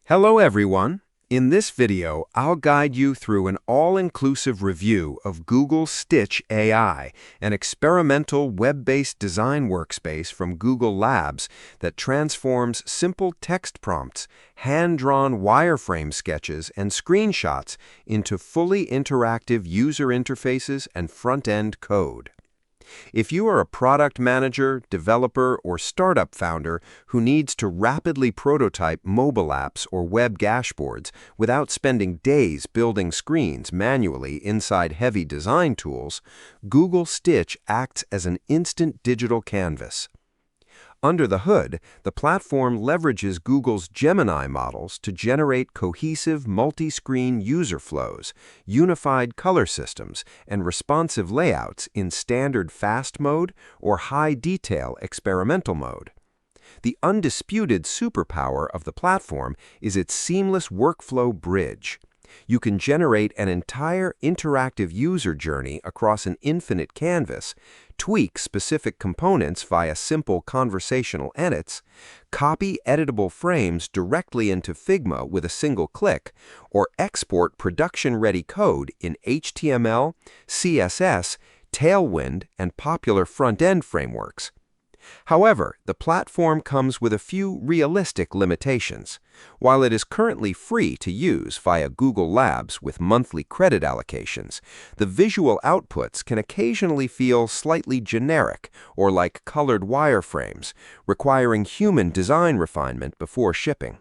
Hello everyone. In this video, I'll guide you through an all-inclusive review of Google Stitch AI, an experimental web-based design workspace from Google Labs that transforms simple text prompts, hand-drawn wireframe sketches, and screenshots into fully interactive user interfaces and front-end code. If you are a product manager, developer, or startup founder who needs to rapidly prototype mobile apps or web dashboards without spending days building screens manually inside heavy design tools, Google Stitch acts as an instant digital canvas. Under the hood, the platform leverages Google's Gemini models to generate cohesive multi-screen user flows, unified color systems, and responsive layouts in standard fast mode or high-detail experimental mode. The undisputed superpower of the platform is its seamless workflow bridge. You can generate an entire interactive user journey across an infinite canvas, tweak specific components via simple conversational edits, copy editable frames directly into Figma with a single click, or export production-ready code in HTML, CSS, Tailwind, and popular front-end frameworks. However, the platform comes with a few realistic limitations. While it is currently free to use via Google Labs with monthly credit allocations, the visual outputs can occasionally feel slightly generic or like colored wireframes, requiring human design refinement before shipping.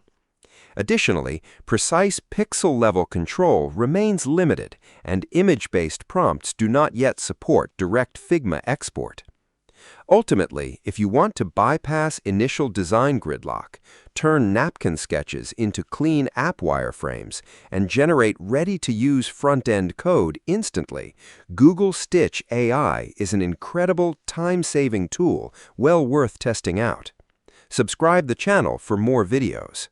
Additionally, precise pixel-level control remains limited, and image-based prompts do not yet support direct Figma export. Ultimately, if you want to bypass initial design gridlock, turn napkin sketches into clean app wireframes, and generate ready-to-use front-end code instantly, Google Stitch AI is an incredible time-saving tool well worth testing out. Subscribe the channel for more videos.